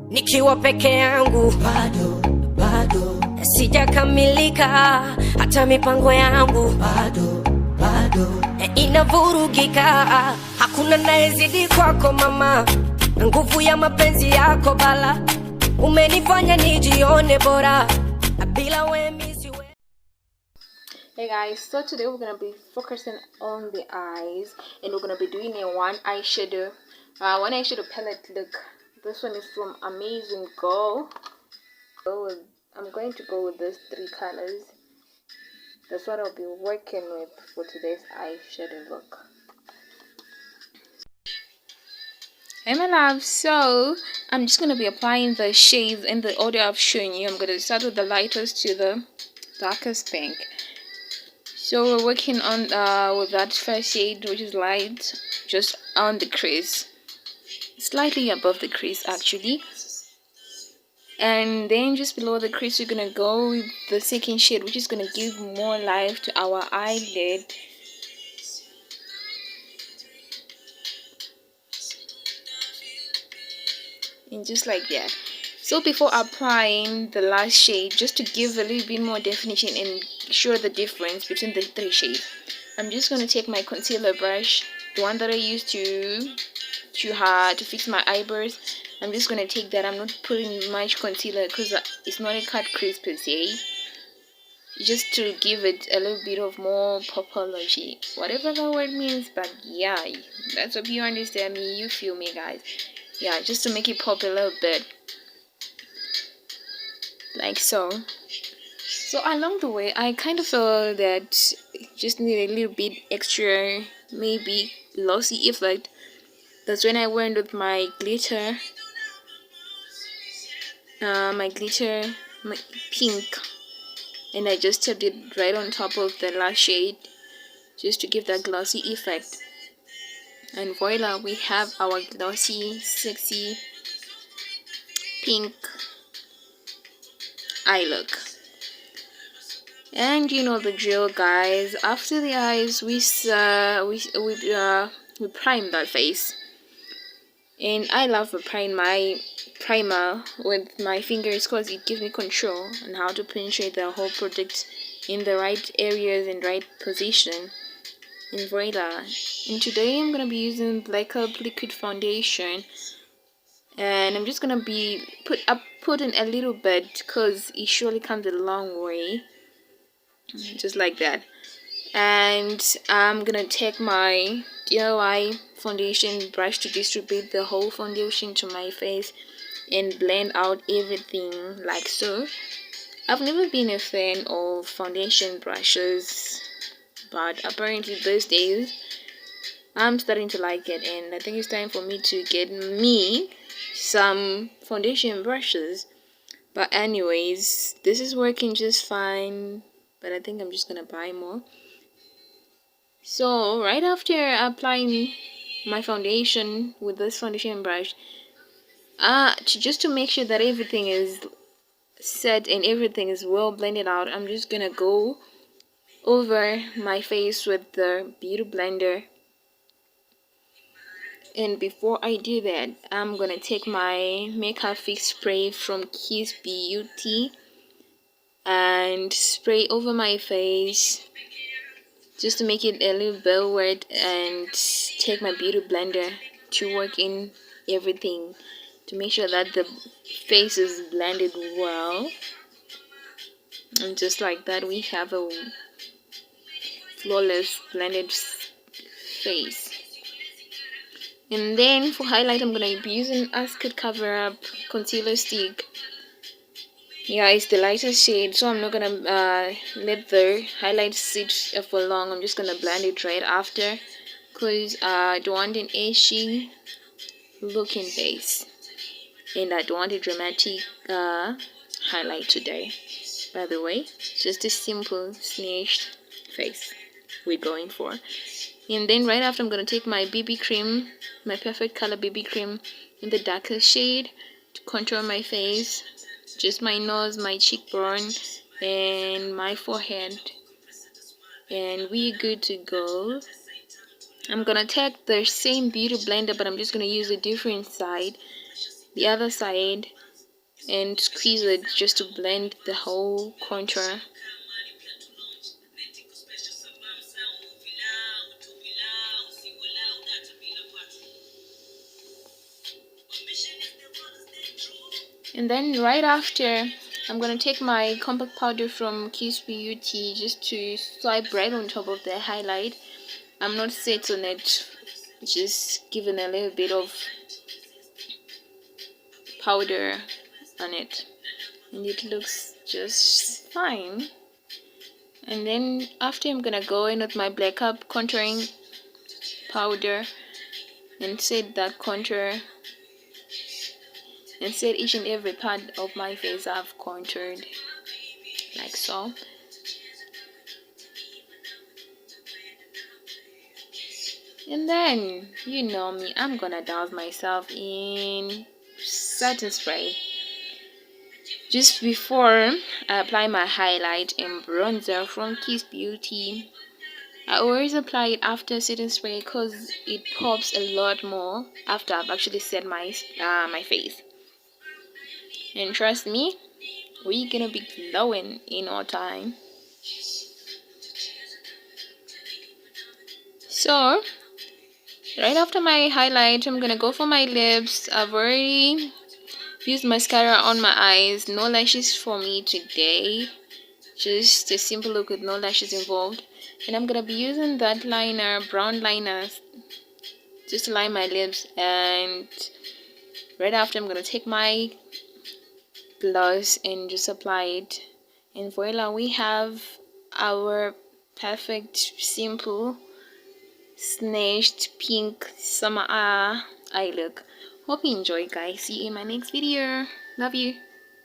Nikiwa peke yangu bado sijakamilika, hata mipango yangu bado inavurugika. Hakuna naezidi kwako mama, nguvu ya mapenzi yako bala, umenifanya nijione bora bila wewe misi we. Hey guys, so today we're gonna be focusing on the eyes, and we're gonna be doing a one eyeshadow palette look. This one is from Amazing Girl. I'm going to go with these three colors. That's what I'll be working with for today's eyeshadow look. Hey my love, so I'm just going to be applying the shades in the order I've shown you. I'm going to start with the lightest to the darkest pink. So we're working on with that first shade, which is light, just on the crease, slightly above the crease actually. And then just below the crease we're gonna go with the second shade, which is gonna give more life to our eyelid. And just like that. So before applying the last shade, just to give a little bit more definition and show the difference between the three shades, I'm just gonna take my concealer brush, the one that I used to fix my eyebrows. I'm just gonna take that. I'm not putting much concealer because it's not a cut crease per se, just to give it a little bit of more popology, whatever that word means. But yeah, that's what you understand me, you feel me guys. Yeah, just to make it pop a little bit, like so. So along the way I kind of feel that just need a little bit extra, maybe glossy effect. That's when I went with my glitter, my pink, and I just tapped it right on top of the last shade just to give that glossy effect. And voila, we have our glossy, sexy pink eye look. And you know the drill guys, after the eyes we prime that face. And I love applying my primer with my fingers because it gives me control on how to penetrate the whole product in the right areas and right position. And voila. And today I'm gonna be using Black Up liquid foundation, and I'm just gonna be putting a little bit because it surely comes a long way, just like that. And I'm gonna take my DIY foundation brush to distribute the whole foundation to my face and blend out everything like so. I've never been a fan of foundation brushes, but apparently these days I'm starting to like it, and I think it's time for me to get me some foundation brushes. But anyways, this is working just fine, but I think I'm just gonna buy more. So right after applying my foundation with this foundation brush, just to make sure that everything is set and everything is well blended out, I'm just gonna go over my face with the beauty blender. And before I do that, I'm gonna take my makeup fix spray from Kiss Beauty and spray over my face just to make it a little bit wet, and take my beauty blender to work in everything to make sure that the face is blended well. And just like that, we have a flawless blended face. And then for highlight, I'm gonna be using Ascot Cover Up concealer stick. Yeah, it's the lightest shade, so I'm not gonna let the highlight sit for long. I'm just gonna blend it right after because I don't want an ashy looking face, and I don't want a dramatic highlight today. By the way, just a simple snatched face we're going for. And then right after, I'm gonna take my BB cream, my Perfect Color BB cream in the darker shade to contour my face, just my nose, my cheekbone, and my forehead, and we're good to go. I'm gonna take the same beauty blender, but I'm just gonna use a different side the other side and squeeze it just to blend the whole contour. And then right after, I'm gonna take my compact powder from Kiss Beauty just to swipe right on top of the highlight. I'm not set on it, just giving a little bit of powder on it, and it looks just fine. And then after, I'm gonna go in with my Black Up contouring powder and set that contour, and set each and every part of my face I've contoured, like so. And then, you know me, I'm gonna douse myself in setting spray just before I apply my highlight and bronzer from Kiss Beauty. I always apply it after setting spray because it pops a lot more after I've actually set my face. And trust me, we're gonna be glowing in no time. So right after my highlight, I'm gonna go for my lips. I've already used mascara on my eyes. No lashes for me today, just a simple look with no lashes involved. And I'm gonna be using that liner, brown liner, just to line my lips. And right after, I'm gonna take my gloss and just apply it, and voila, we have our perfect, simple, snatched pink summer eye look. Hope you enjoy, guys. See you in my next video. Love you.